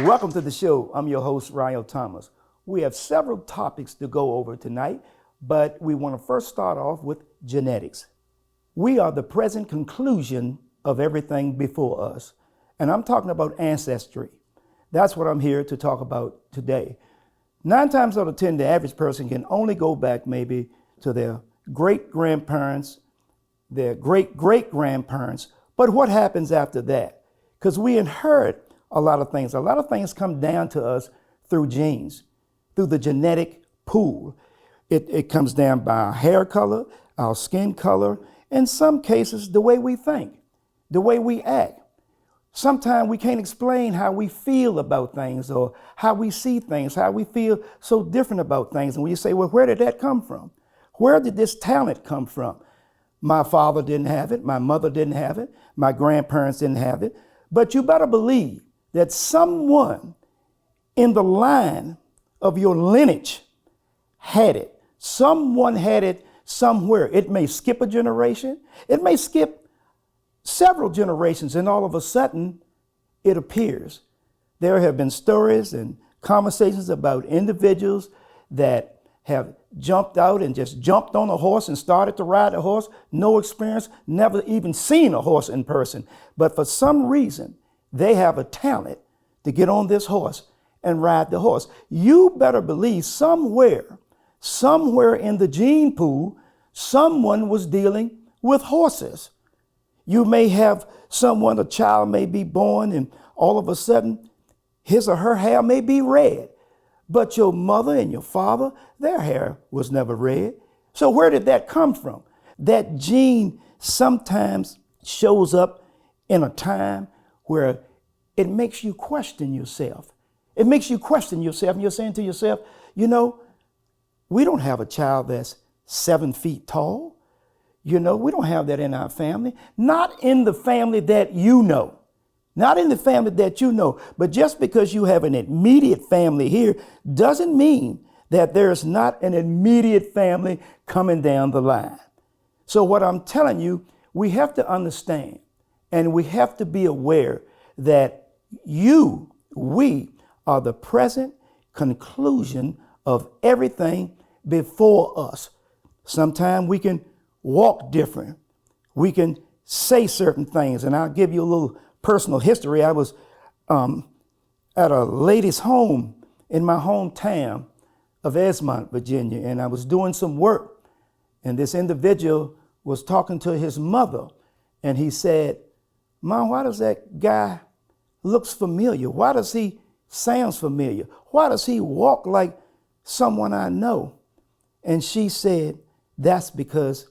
Welcome to the show. I'm your host, Ryal Thomas. We have several topics to go over tonight, but we want to first start off with genetics. We are the present conclusion of everything before us. And I'm talking about ancestry. That's what I'm here to talk about today. 9 times out of 10, the average person can only go back maybe to their great-grandparents, their great-great-grandparents. But what happens after that? Because we inherit a lot of things. A lot of things come down to us through genes, through the genetic pool. It comes down by our hair color, our skin color, in some cases, the way we think, the way we act. Sometimes we can't explain how we feel about things or how we see things, how we feel so different about things. And when you say, well, where did that come from? Where did this talent come from? My father didn't have it. My mother didn't have it. My grandparents didn't have it. But you better believe that someone in the line of your lineage had it. Someone had it somewhere. It may skip a generation. It may skip several generations, and all of a sudden it appears. There have been stories and conversations about individuals that have jumped out and just jumped on a horse and started to ride a horse. No experience, never even seen a horse in person. But for some reason, they have a talent to get on this horse and ride the horse. You better believe somewhere in the gene pool, someone was dealing with horses. You may have someone, a child may be born, and all of a sudden, his or her hair may be red. But your mother and your father, their hair was never red. So where did that come from? That gene sometimes shows up in a time where it makes you question yourself. It makes you question yourself, and you're saying to yourself, you know, we don't have a child that's 7 feet tall. You know, we don't have that in our family. Not in the family that you know. Not in the family that you know. But just because you have an immediate family here doesn't mean that there's not an immediate family coming down the line. So what I'm telling you, we have to understand and we have to be aware that we are the present conclusion of everything before us. Sometimes we can walk different. We can say certain things. And I'll give you a little personal history. I was at a lady's home in my hometown of Esmont, Virginia, and I was doing some work. And this individual was talking to his mother, and he said, Mom, why does that guy looks familiar? Why does he sounds familiar? Why does he walk like someone I know? And she said, that's because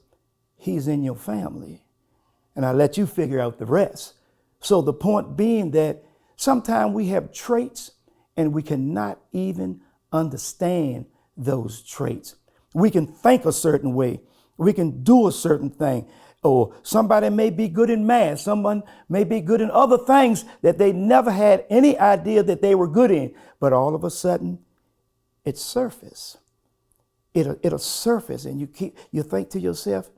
he's in your family. And I let you figure out the rest. So the point being that sometimes we have traits and we cannot even understand those traits. We can think a certain way. We can do a certain thing. Or somebody may be good in math. Someone may be good in other things that they never had any idea that they were good in. But all of a sudden, it surfaces. It'll surface, and you think to yourself,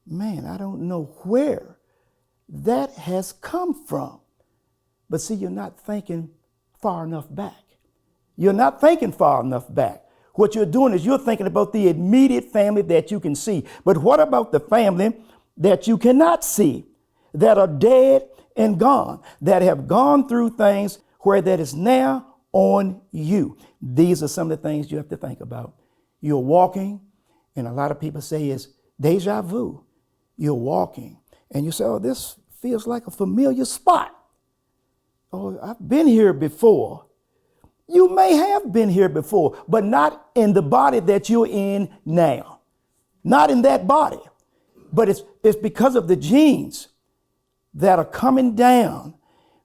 man, I don't know where that has come from. But see, you're not thinking far enough back. You're not thinking far enough back. What you're doing is you're thinking about the immediate family that you can see. But what about the family that you cannot see, that are dead and gone, that have gone through things where that is now on you? These are some of the things you have to think about. You're walking, and a lot of people say it's deja vu. You're walking, and you say, oh, this feels like a familiar spot. Oh, I've been here before. You may have been here before, but not in the body that you're in now. Not in that body. But it's because of the genes that are coming down.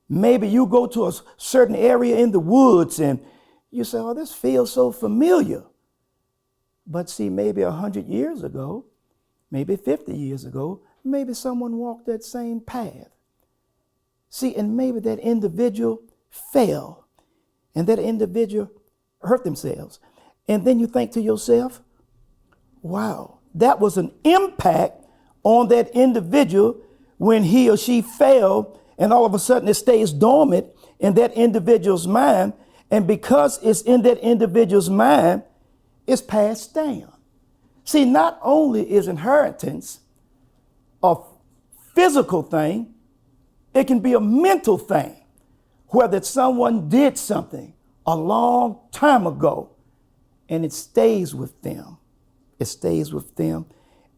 Maybe you go to a certain area in the woods and you say, oh, this feels so familiar. But see, maybe 100 years ago, maybe 50 years ago, maybe someone walked that same path. See, and maybe that individual fell and that individual hurt themselves. And then you think to yourself, wow, that was an impact on that individual when he or she fell, and all of a sudden it stays dormant in that individual's mind. And because it's in that individual's mind, it's passed down. See, not only is inheritance a physical thing, it can be a mental thing, whether someone did something a long time ago and it stays with them. It stays with them,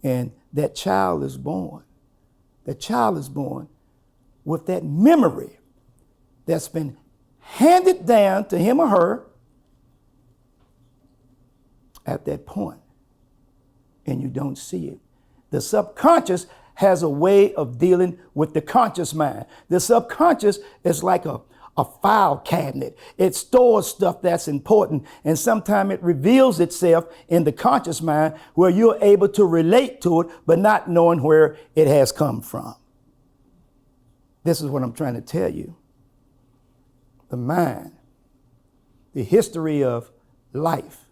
and that child is born. The child is born with that memory that's been handed down to him or her at that point, and you don't see it. The subconscious has a way of dealing with the conscious mind. The subconscious is like a file cabinet. It stores stuff that's important, and sometimes it reveals itself in the conscious mind where you're able to relate to it, but not knowing where it has come from. This is what I'm trying to tell you. The mind, the history of life.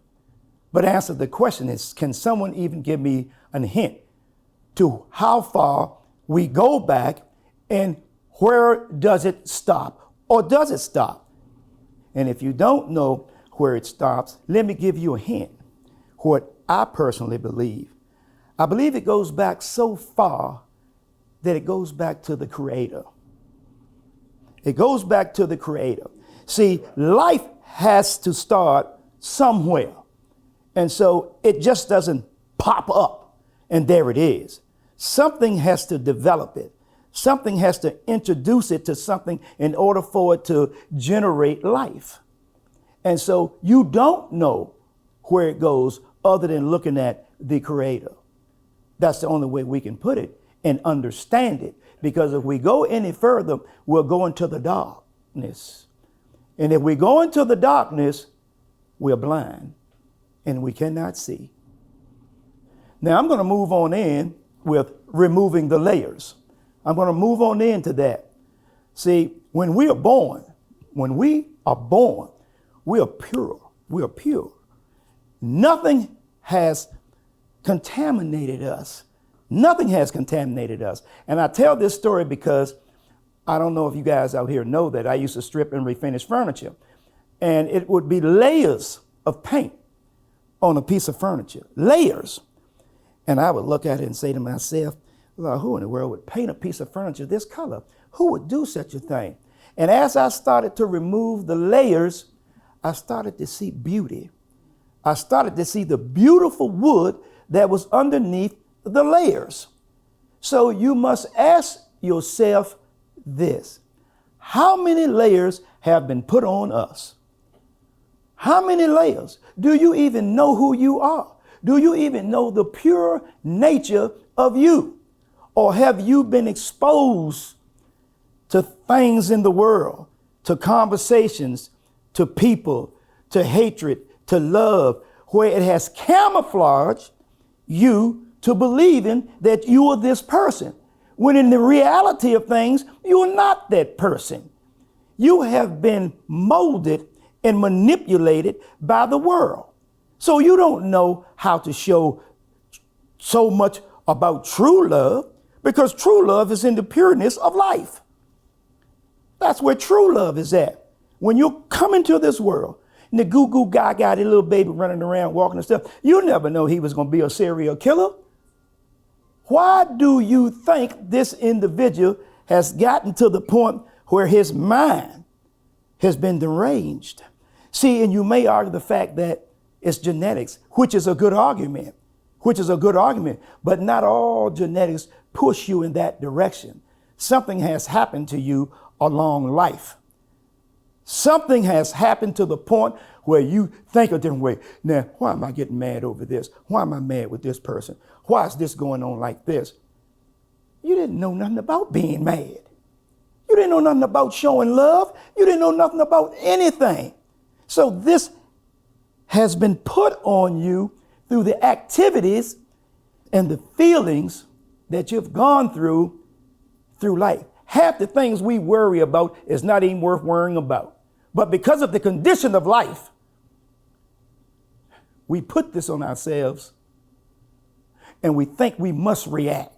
But answer the question is, can someone even give me a hint to how far we go back and where does it stop? Or does it stop? And if you don't know where it stops, let me give you a hint. What I personally believe. I believe it goes back so far that it goes back to the Creator. It goes back to the Creator. See, life has to start somewhere. And so it just doesn't pop up and there it is. Something has to develop it. Something has to introduce it to something in order for it to generate life. And so you don't know where it goes other than looking at the Creator. That's the only way we can put it and understand it. Because if we go any further, we'll go into the darkness. And if we go into the darkness, we're blind and we cannot see. Now I'm going to move on in with removing the layers. I'm going to move on into that. See, when we are born, we are pure. We are pure. Nothing has contaminated us. Nothing has contaminated us. And I tell this story because I don't know if you guys out here know that I used to strip and refinish furniture. And it would be layers of paint on a piece of furniture. Layers. And I would look at it and say to myself, well, who in the world would paint a piece of furniture this color? Who would do such a thing? And as I started to remove the layers, I started to see beauty. I started to see the beautiful wood that was underneath the layers. So you must ask yourself this: how many layers have been put on us? How many layers? Do you even know who you are? Do you even know the pure nature of you? Or have you been exposed to things in the world, to conversations, to people, to hatred, to love, where it has camouflaged you to believing that you are this person, when in the reality of things, you are not that person. You have been molded and manipulated by the world. So you don't know how to show so much about true love, because true love is in the pureness of life. That's where true love is at. When you come into this world, and the goo-goo guy got a little baby running around, walking and stuff, you never know he was going to be a serial killer. Why do you think this individual has gotten to the point where his mind has been deranged? See, and you may argue the fact that it's genetics, which is a good argument, but not all genetics push you in that direction. Something has happened to you along life. Something has happened to the point where you think a different way. Now, why am I getting mad over this? Why am I mad with this person? Why is this going on like this? You didn't know nothing about being mad. You didn't know nothing about showing love. You didn't know nothing about anything. So this has been put on you through the activities and the feelings that you've gone through life. Half the things we worry about is not even worth worrying about. But because of the condition of life, we put this on ourselves and we think we must react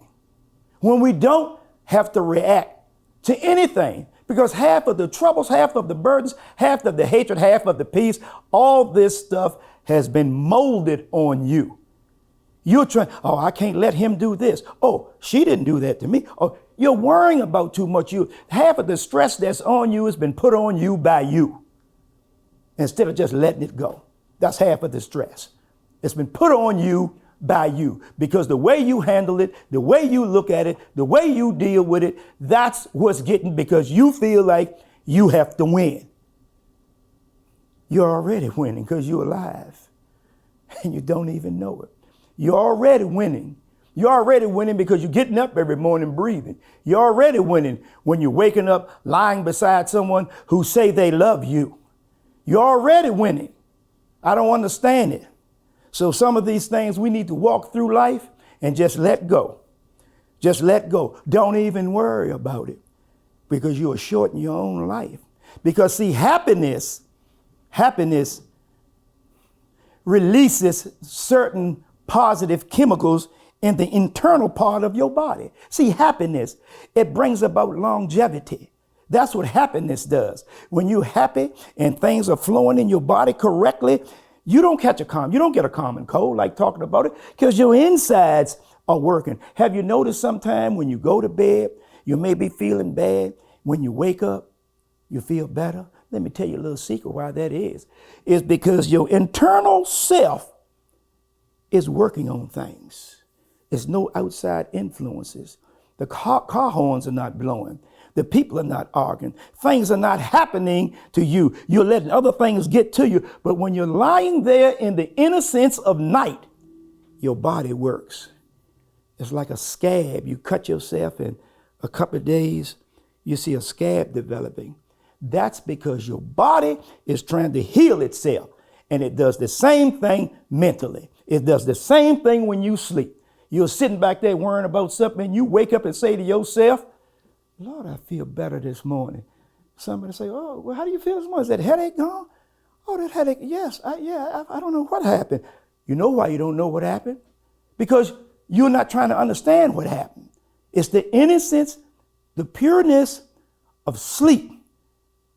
when we don't have to react to anything, Because half of the troubles, half of the burdens, half of the hatred, half of the peace, all this stuff has been molded on you. You're trying, oh, I can't let him do this. Oh, she didn't do that to me. Oh, you're worrying about too much. Half of the stress that's on you has been put on you by you instead of just letting it go. That's half of the stress. It's been put on you by you because the way you handle it, the way you look at it, the way you deal with it, that's what's getting because you feel like you have to win. You're already winning because you're alive and you don't even know it. You're already winning. You're already winning because you're getting up every morning breathing. You're already winning when you're waking up lying beside someone who say they love you. You're already winning. I don't understand it. So some of these things we need to walk through life and just let go. Just let go. Don't even worry about it because you are shorting your own life. Because see, happiness releases certain positive chemicals in the internal part of your body. See, happiness, it brings about longevity. That's what happiness does. When you're happy and things are flowing in your body correctly, you don't get a common cold like talking about it because your insides are working. Have you noticed sometime when you go to bed, you may be feeling bad. When you wake up, you feel better. Let me tell you a little secret why that is. It's because your internal self is working on things. There's no outside influences. The car horns are not blowing. The people are not arguing. Things are not happening to you. You're letting other things get to you. But when you're lying there in the innocence of night, your body works. It's like a scab. You cut yourself in a couple of days, you see a scab developing. That's because your body is trying to heal itself. And it does the same thing mentally. It does the same thing when you sleep. You're sitting back there worrying about something and you wake up and say to yourself, Lord, I feel better this morning. Somebody say, oh, well, how do you feel this morning? Is that headache gone? Oh, that headache, yes. I don't know what happened. You know why you don't know what happened? Because you're not trying to understand what happened. It's the innocence, the pureness of sleep.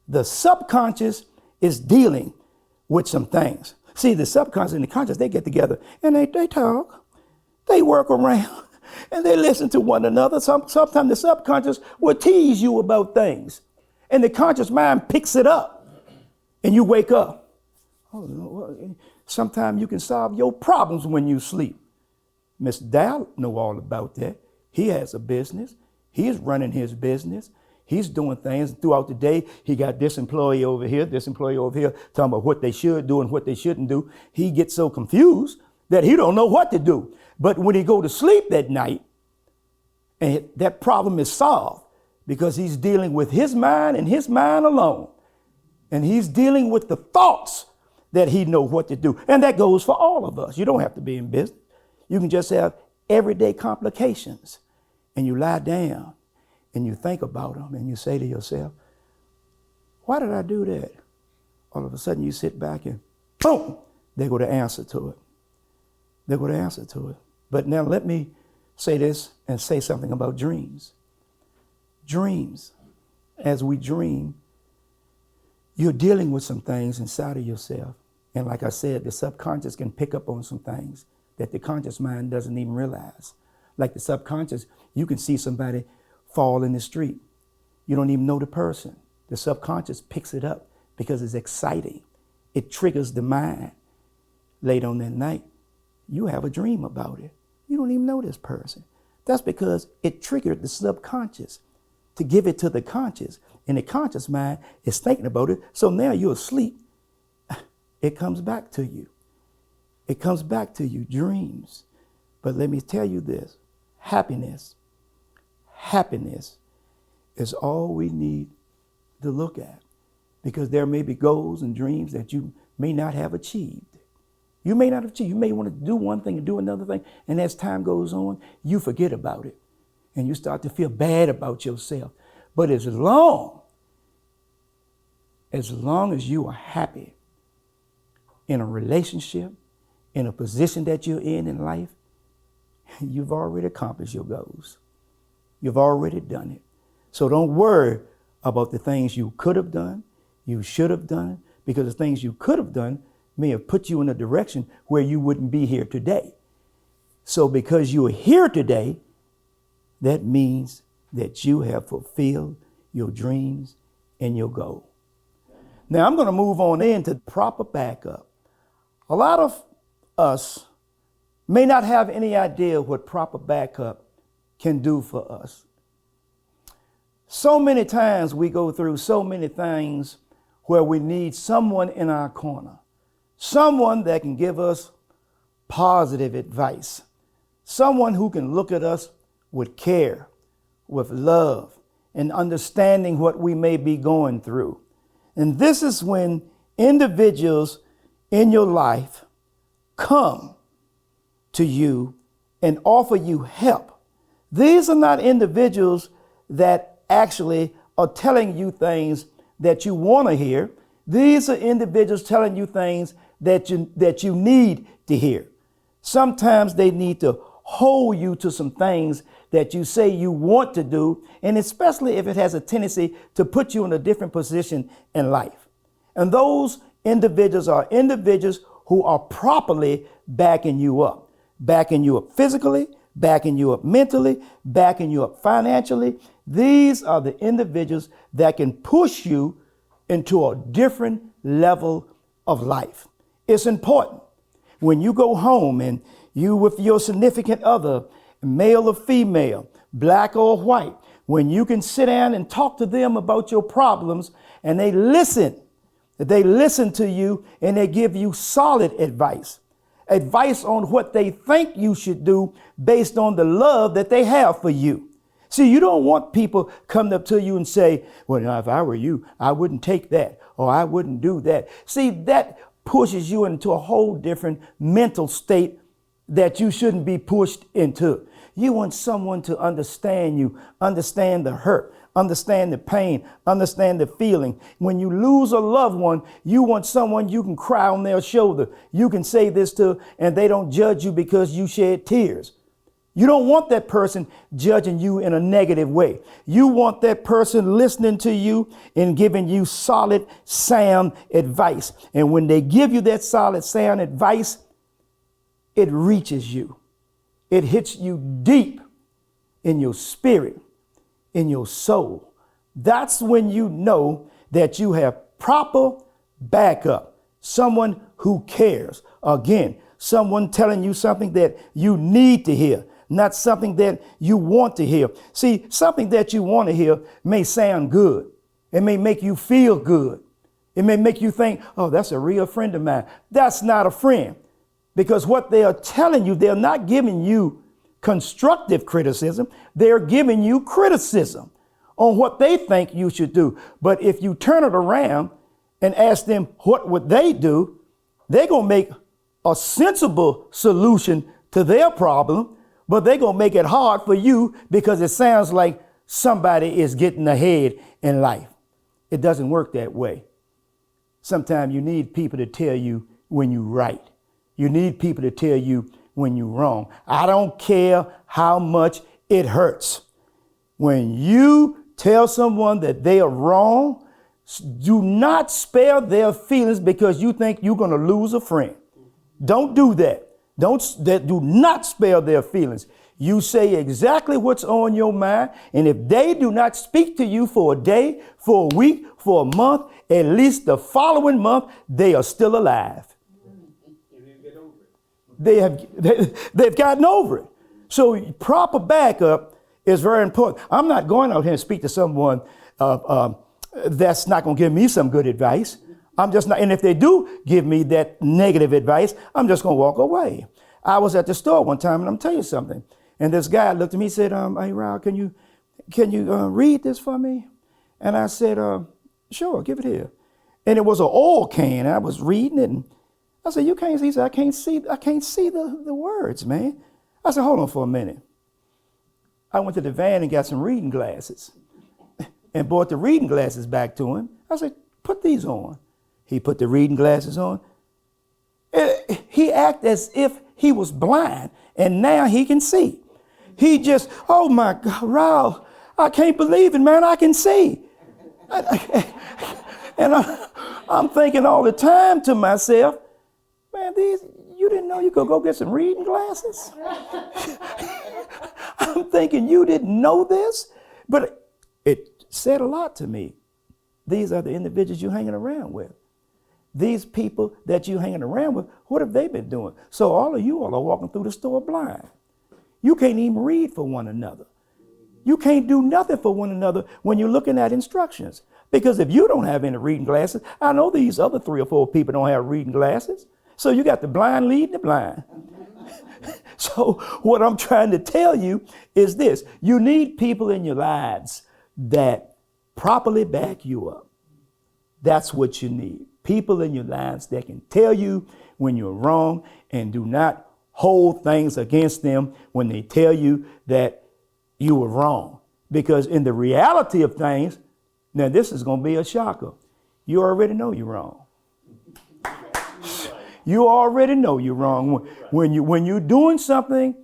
The subconscious is dealing with some things. See, the subconscious and the conscious, they get together and they talk, they work around. And they listen to one another. Sometimes the subconscious will tease you about things. And the conscious mind picks it up. And you wake up. Oh, sometimes you can solve your problems when you sleep. Mr. Dow know all about that. He has a business. He's running his business. He's doing things throughout the day. He got this employee over here, talking about what they should do and what they shouldn't do. He gets so confused that he don't know what to do. But when he go to sleep that night, and that problem is solved because he's dealing with his mind and his mind alone. And he's dealing with the thoughts that he knows what to do. And that goes for all of us. You don't have to be in business. You can just have everyday complications. And you lie down and you think about them and you say to yourself, why did I do that? All of a sudden you sit back and boom, there go the answer to it. They go to answer to it. But now let me say this and say something about dreams. Dreams, as we dream, you're dealing with some things inside of yourself. And like I said, the subconscious can pick up on some things that the conscious mind doesn't even realize. Like the subconscious, you can see somebody fall in the street. You don't even know the person. The subconscious picks it up because it's exciting. It triggers the mind. Late on that night, you have a dream about it. You don't even know this person. That's because it triggered the subconscious to give it to the conscious. And the conscious mind is thinking about it. So now you're asleep. It comes back to you. It comes back to you, dreams. But let me tell you this, happiness is all we need to look at because there may be goals and dreams that you may not have achieved. You may not have achieved. You may want to do one thing and do another thing. And as time goes on, you forget about it. And you start to feel bad about yourself. But as long as you are happy in a relationship, in a position that you're in life, you've already accomplished your goals. You've already done it. So don't worry about the things you could have done, you should have done, because the things you could have done may have put you in a direction where you wouldn't be here today. So because you are here today, that means that you have fulfilled your dreams and your goal. Now I'm going to move on into proper backup. A lot of us may not have any idea what proper backup can do for us. So many times we go through so many things where we need someone in our corner, someone that can give us positive advice, someone who can look at us with care, with love, and understanding what we may be going through. And this is when individuals in your life come to you and offer you help. These are not individuals that actually are telling you things that you want to hear. These are individuals telling you things that you need to hear. Sometimes they need to hold you to some things that you say you want to do, and especially if it has a tendency to put you in a different position in life. And those individuals are individuals who are properly backing you up physically, backing you up mentally, backing you up financially. These are the individuals that can push you into a different level of life. It's important when you go home and you with your significant other, male or female, black or white, when you can sit down and talk to them about your problems and they listen to you and they give you solid advice on what they think you should do based on the love that they have for you. See, you don't want people coming up to you and say, well, now, if I were you, I wouldn't take that, or I wouldn't do that. See, that pushes you into a whole different mental state that you shouldn't be pushed into. You want someone to understand you, understand the hurt, understand the pain, understand the feeling. When you lose a loved one, you want someone you can cry on their shoulder. You can say this to, and they don't judge you because you shed tears. You don't want that person judging you in a negative way. You want that person listening to you and giving you solid, sound advice. And when they give you that solid, sound advice, it reaches you. It hits you deep in your spirit, in your soul. That's when you know that you have proper backup. Someone who cares. Again, someone telling you something that you need to hear, not something that you want to hear. See, something that you want to hear may sound good. It may make you feel good. It may make you think, oh, that's a real friend of mine. That's not a friend. Because what they are telling you, they're not giving you constructive criticism. They're giving you criticism on what they think you should do. But if you turn it around and ask them what would they do, they're going to make a sensible solution to their problem, but they're going to make it hard for you because it sounds like somebody is getting ahead in life. It doesn't work that way. Sometimes you need people to tell you when you're right. You need people to tell you when you're wrong. I don't care how much it hurts. When you tell someone that they are wrong, do not spare their feelings because you think you're going to lose a friend. Don't do that. Do not spare their feelings. You say exactly what's on your mind. And if they do not speak to you for a day, for a week, for a month, at least the following month, they are still alive. They've gotten over it. So proper backup is very important. I'm not going out here and speak to someone that's not going to give me some good advice. I'm just not. And if they do give me that negative advice, I'm just going to walk away. I was at the store one time, and I'm telling you something. And this guy looked at me and said, hey, Ryal, can you read this for me? And I said, sure, give it here. And it was an oil can. I was reading it, and I said, you can't see? He said, I can't see the words, man. I said, hold on for a minute. I went to the van and got some reading glasses and brought the reading glasses back to him. I said, put these on. He put the reading glasses on. He acted as if he was blind, and now he can see. He just, oh my God, Ryal, I can't believe it, man, I can see. And I'm thinking all the time to myself, man, you didn't know you could go get some reading glasses? I'm thinking you didn't know this? But it said a lot to me. These are the individuals you're hanging around with. These people that you're hanging around with, what have they been doing? So all of you all are walking through the store blind. You can't even read for one another. You can't do nothing for one another when you're looking at instructions. Because if you don't have any reading glasses, I know these other 3 or 4 people don't have reading glasses. So you got the blind leading the blind. So what I'm trying to tell you is this. You need people in your lives that properly back you up. That's what you need. People in your lives that can tell you when you're wrong and do not hold things against them when they tell you that you were wrong. Because in the reality of things, now this is going to be a shocker. You already know you're wrong. You already know you're wrong. When you're doing something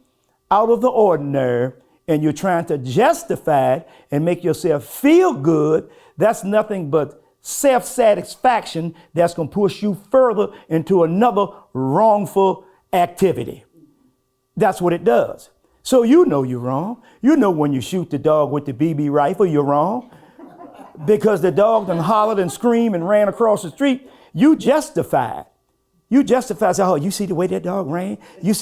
out of the ordinary and you're trying to justify it and make yourself feel good, that's nothing but self-satisfaction that's going to push you further into another wrongful activity. That's what it does. So you know you're wrong. You know when you shoot the dog with the BB rifle, you're wrong. Because the dog done hollered and screamed and ran across the street, you justify it. You justify, say, oh, you see the way that dog ran? You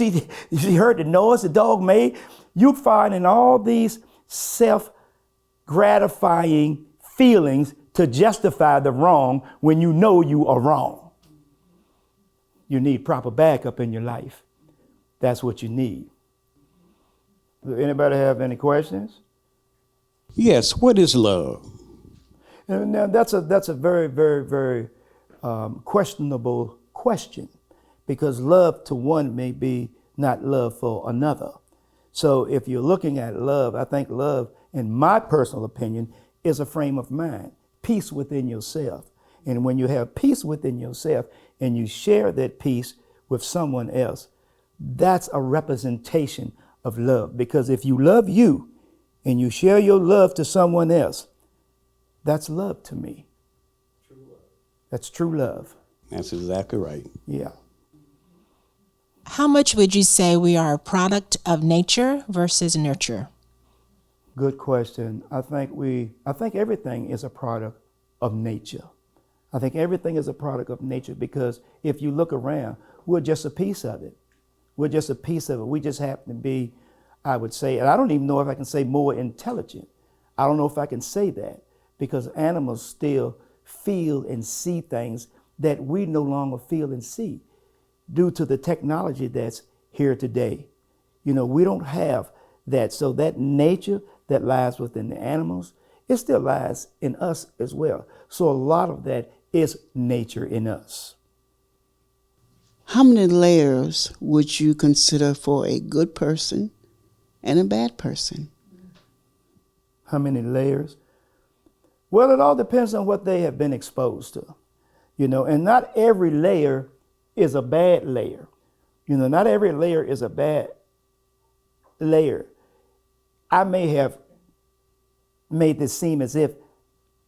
heard the noise the dog made? You find in all these self-gratifying feelings to justify the wrong when you know you are wrong. You need proper backup in your life. That's what you need. Does anybody have any questions? Yes. What is love? Now that's a very, very, very questionable question, because love to one may be not love for another. So if you're looking at love, I think love, in my personal opinion, is a frame of mind, peace within yourself. And when you have peace within yourself and you share that peace with someone else, that's a representation of love. Because if you love you and you share your love to someone else, that's love to me. True love. That's true love. That's exactly right. Yeah. How much would you say we are a product of nature versus nurture? Good question. I think everything is a product of nature. I think everything is a product of nature, because if you look around, we're just a piece of it. We're just a piece of it. We just happen to be, I would say, and I don't even know if I can say more intelligent. I don't know if I can say that, because animals still feel and see things that we no longer feel and see due to the technology that's here today. You know, we don't have that. So that nature that lies within the animals, it still lies in us as well. So a lot of that is nature in us. How many layers would you consider for a good person and a bad person? How many layers? Well, it all depends on what they have been exposed to, you know, and not every layer is a bad layer. You know, not every layer is a bad layer. I may have made this seem as if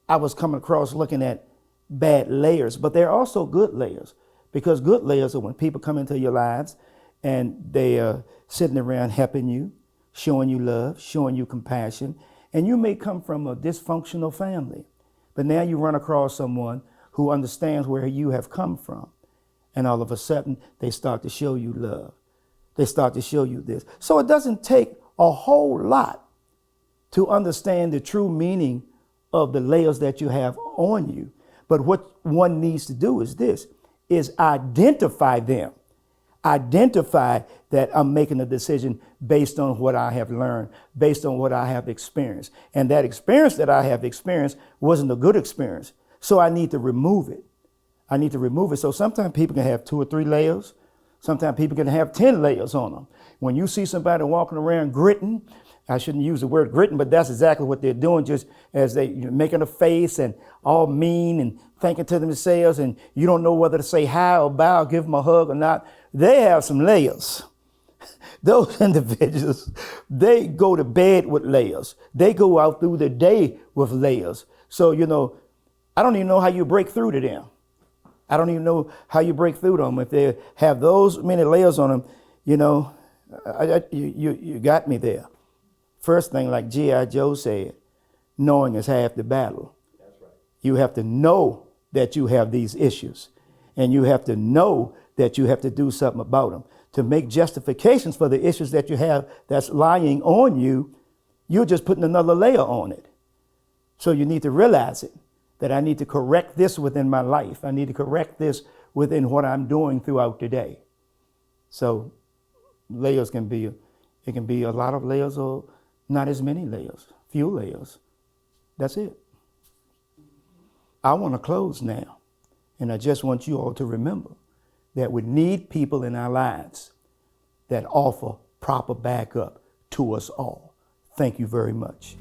I was coming across looking at bad layers, but there are also good layers, because good layers are when people come into your lives and they are sitting around helping you, showing you love, showing you compassion. And you may come from a dysfunctional family, but now you run across someone who understands where you have come from. And all of a sudden, they start to show you love. They start to show you this. So it doesn't take a whole lot to understand the true meaning of the layers that you have on you. But what one needs to do is this, is identify them. Identify that I'm making a decision based on what I have learned, based on what I have experienced. And that experience that I have experienced wasn't a good experience. So I need to remove it. I need to remove it. So sometimes people can have 2 or 3 layers. Sometimes people can have 10 layers on them. When you see somebody walking around gritting, I shouldn't use the word gritting, but that's exactly what they're doing, just as they making a face and all mean and thinking to themselves, and you don't know whether to say hi or bow, give them a hug or not. They have some layers. Those individuals, they go to bed with layers. They go out through the day with layers. So, you know, I don't even know how you break through to them. I don't even know how you break through to them. If they have those many layers on them, you know, you got me there. First thing, like G.I. Joe said, knowing is half the battle. That's right. You have to know that you have these issues, and you have to know that you have to do something about them. To make justifications for the issues that you have that's lying on you, you're just putting another layer on it. So you need to realize it, that I need to correct this within my life. I need to correct this within what I'm doing throughout the day. So layers can be, it can be a lot of layers or not as many layers, few layers. That's it. I want to close now, and I just want you all to remember that we need people in our lives that offer proper backup to us all. Thank you very much.